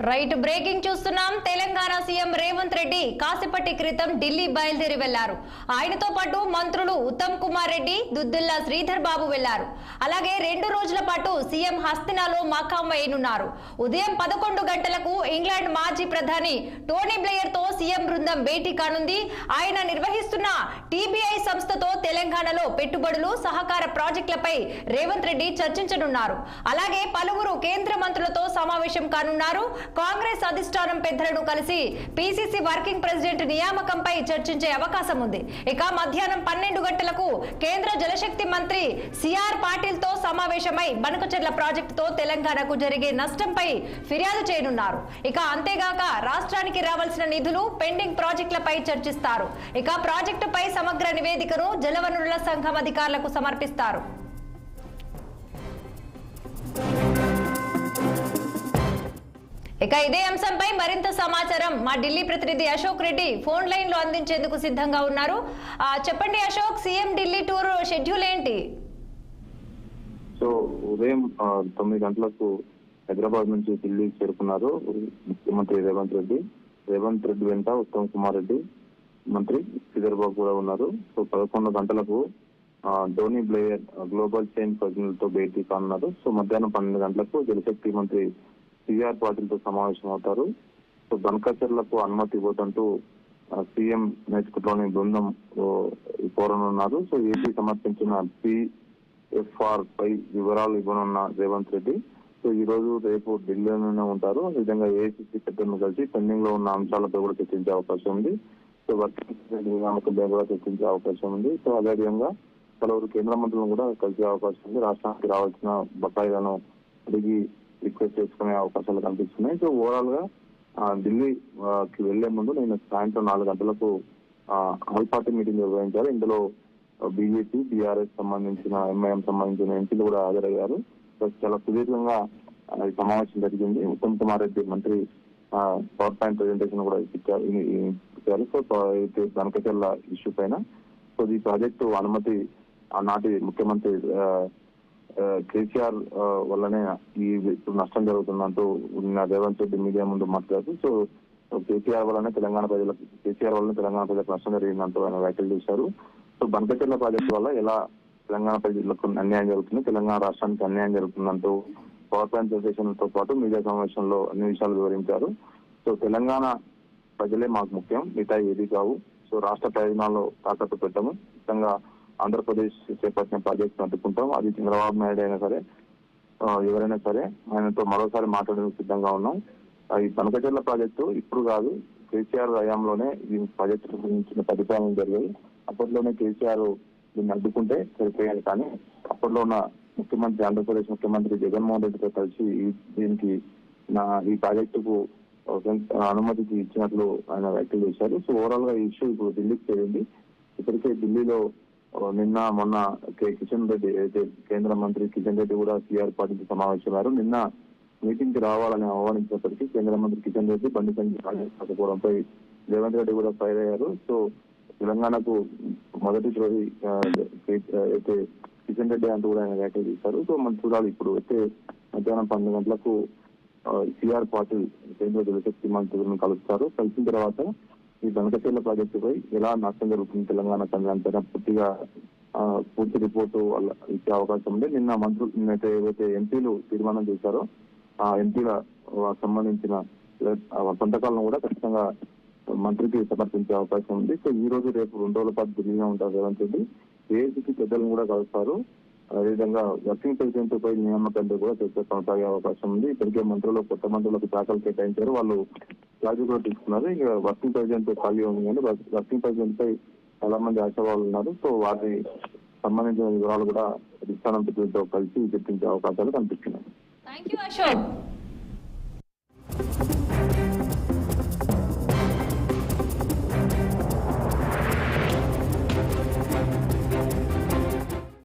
Right breaking చూస్తున్నాం. Telangana CM Revanth Reddy కాసేపటి క్రితం ఢిల్లీ బయలుదేరి వెళ్లారు. ఆయనతో పాటు మంత్రులు ఉత్తమ్ కుమార్ రెడ్డి, దుద్దిల్లా శ్రీధర్ బాబు వెళ్లారు. అలాగే 2 రోజుల పాటు సీఎం హస్తినాలో మకాం వేయనున్నారు. ఉదయం 11 గంటలకు ఇంగ్లాండ్ మాజీ ప్రధాని టోనీ బ్లేయర్ తో సీఎం బృందం భేటీ కానుంది. ఆయన నిర్వహిస్తున్న టీబీఐ సంస్థతో తెలంగాణలో పెట్టుబడులు, సహకార ప్రాజెక్టులపై రేవంత్ రెడ్డి చర్చించనున్నారు. అలాగే పలువురు కేంద్ర మంత్రులతో సమావేశం కానున్నారు. కాంగ్రెస్ అధిష్టానం పెద్దలను కలిసి పీసీసీ వర్కింగ్ ప్రెసిడెంట్ నియామకంపై చర్చించే అవకాశం ఉంది. ఇక మధ్యాహ్నం 12 గంటలకు కేంద్ర జలశక్తి మంత్రి సిఆర్ పాటిల్ తో సమావేశమై బనకచెర్ల ప్రాజెక్టుతో తెలంగాణకు జరిగే నష్టంపై ఫిర్యాదు చేయనున్నారు. ఇక అంతేగాక రాష్ట్రానికి రావాల్సిన నిధులు, పెండింగ్ ప్రాజెక్టులపై చర్చిస్తారు. ఇక ప్రాజెక్టుపై సమగ్ర నివేదికను జలవనరుల సంఘం అధికారులకు సమర్పిస్తారు. ఇక ఇదే అంశంపై మరింత సమాచారం మా ఢిల్లీ ప్రతినిధి అశోక్ రెడ్డి ఫోన్ లైన్ లో అందించేందుకు సిద్ధంగా ఉన్నారు. చెప్పండి Ashok, CM Delhi tour schedule ఏంటి? సో ఉదయం 9 గంటలకు హైదరాబాద్ నుంచి ఢిల్లీ చేరుకున్నారు ముఖ్యమంత్రి రేవంత్ రెడ్డి. రేవంత్ రెడ్డి వెంట ఉత్తమ్ కుమార్ రెడ్డి, మంత్రి శ్రీధర్ బాబు కూడా ఉన్నారు. సో 11 గంటలకు టోనీ బ్లేయర్ గ్లోబల్ చైన్ ప్రతినిధులతో భేటీ కానున్నారు. సో మధ్యాహ్నం 12 గంటలకు జలశక్తి మంత్రి సిఆర్ పాటిల్ తో సమావేశం అవుతారు. సో బనకచెర్లకు అనుమతి ఇవ్వదంటూ సీఎం నేతృత్వంలోని బృందం కోరనున్నారు. సో ఏపీ సమర్పించిన పిఎఫ్ఆర్ పై వివరాలు ఇవ్వనున్న రేవంత్ రెడ్డి సో ఈ రోజు రేపు ఢిల్లీలోనే ఉంటారు. ఈ విధంగా ఏఐసీసీ పెద్దలను కలిసి పెండింగ్ లో ఉన్న అంశాలపై కూడా చర్చించే అవకాశం ఉంది. సో వర్కింగ్ నియామకంపై కూడా చర్చించే అవకాశం ఉంది. సో అదేవిధంగా పలువురు కేంద్ర మంత్రులను కూడా కలిసే అవకాశం ఉంది. రాష్ట్రానికి రావాల్సిన బకాయిలను అడిగి రిక్వెస్ట్ చేసుకునే అవకాశాలు కనిపిస్తున్నాయి. సో ఓవరాల్ గా ఢిల్లీకి వెళ్లే ముందు నేను సాయంత్రం 4 గంటలకు ఆల్ పార్టీ మీటింగ్ నిర్వహించారు. ఇందులో బీజేపీ, బీఆర్ఎస్ సంబంధించిన, ఎంఐఎం సంబంధించిన ఎంపీలు కూడా హాజరయ్యారు. చాలా సుదీర్ఘంగా సమావేశం జరిగింది. ఉత్తమ్ కుమార్ రెడ్డి మంత్రి పవర్ పాయింట్ ప్రెజెంటేషన్ కూడా ఇచ్చారు. సో బనకచెర్ల ఇష్యూ పైన సో ఈ ప్రాజెక్టు అనుమతి ఆనాటి ముఖ్యమంత్రి కేసీఆర్ వల్లనే ఈ నష్టం జరుగుతుందంటూ రేవంత్ రెడ్డి మీడియా ముందు మాట్లాడుతూ సో కేసీఆర్ వల్లనే తెలంగాణ ప్రజలకు నష్టం జరిగిందంటూ ఆయన వ్యాఖ్యలు చేశారు. సో బనకచెర్ల ప్రాజెక్టు వల్ల ఎలా తెలంగాణ ప్రజలకు అన్యాయం జరుగుతుంది, తెలంగాణ రాష్ట్రానికి అన్యాయం జరుగుతుందంటూ పవర్ పాయింట్ ప్రెజెంటేషన్ తో పాటు మీడియా సమావేశంలో అన్ని విషయాలు వివరించారు. సో తెలంగాణ ప్రజలే మాకు ముఖ్యం, మిగతా ఏది కావు. సో రాష్ట్ర ప్రయోజనాల్లో తాకట్టు పెట్టము, ముఖ్యంగా ఆంధ్రప్రదేశ్ చేపట్టిన ప్రాజెక్టు అడ్డుకుంటాం. అది చంద్రబాబు నాయుడు అయినా సరే ఎవరైనా సరే ఆయనతో మరోసారి మాట్లాడడానికి సిద్ధంగా ఉన్నాం. ఈ బనకచెర్ల ప్రాజెక్టు ఇప్పుడు కాదు, కేసీఆర్ హయాంలోనే ఈ ప్రాజెక్టు గురించిన ప్రతిపాదన జరిగాయి. అప్పట్లోనే కేసీఆర్ దీన్ని అడ్డుకుంటే సరిపోయాలి. కానీ అప్పట్లో ఉన్న ముఖ్యమంత్రి, ఆంధ్రప్రదేశ్ ముఖ్యమంత్రి జగన్మోహన్ రెడ్డితో కలిసి దీనికి ఈ ప్రాజెక్టుకు అనుమతికి ఇచ్చినట్లు ఆయన వ్యాఖ్యలు చేశారు. సో ఓవరాల్ గా ఈ ఇష్యూ ఇప్పుడు ఢిల్లీకి చేరింది. ఇప్పటికే ఢిల్లీలో నిన్న మొన్న కిషన్ రెడ్డి అయితే కేంద్ర మంత్రి కిషన్ రెడ్డి కూడా సిఆర్ పాటిల్ సమావేశమయ్యారు. నిన్న మీటింగ్ కి రావాలని ఆహ్వానించినప్పటికీ కేంద్ర మంత్రి కిషన్ రెడ్డి బండి సంజయ్ కాకపోవడంపై రేవంత్ రెడ్డి కూడా ఫైర్ అయ్యారు. సో తెలంగాణకు మొదటి రోజు అయితే కిషన్ రెడ్డి అంటూ కూడా ఆయన వ్యాఖ్యలు చేశారు. సో మనం చూడాలి. ఇప్పుడు అయితే మధ్యాహ్నం 12 గంటలకు సిఆర్ పాటిల్ కేంద్ర జలశక్తి మంత్రులను కలుస్తారు. కలిసిన తర్వాత ఈ బనకచెర్ల ప్రాజెక్టుపై ఎలా నష్టం జరుగుతుంది తెలంగాణ సంఘానిపైన పూర్తి రిపోర్టు ఇచ్చే అవకాశం ఉంది. నిన్న మంత్రులు ఏవైతే ఎంపీలు తీర్మానం చేశారో ఆ ఎంపీల సంబంధించిన సంతకాలను కూడా ఖచ్చితంగా మంత్రికి సమర్పించే అవకాశం ఉంది. సో ఈ రోజు రేపు 2 రోజుల పాటు ఢిల్లీలో ఉంటారు రేవంత్ రెడ్డి. ఏఐసీసీ పెద్దలను కూడా కలుస్తారు. అదేవిధంగా వర్కింగ్ ప్రెసిడెంట్ పై నియామకంతో కూడా చర్చ కొనసాగే అవకాశం ఉంది. ఇప్పటికే కొత్త మంత్రులకు శాఖలు కేటాయించారు, వాళ్ళు ఛార్జ్ కూడా తీసుకున్నారు. ఇక వర్కింగ్ ప్రెసిడెంట్ ఖాళీ ఉంది, కానీ వర్కింగ్ ప్రెసిడెంట్ పై చాలా మంది ఆశావాళ్ళు ఉన్నారు. సో వాటి సంబంధించిన వివరాలు కూడా అధిష్టానం పెద్దలతో కలిసి చర్చించే అవకాశాలు కనిపిస్తున్నాయి.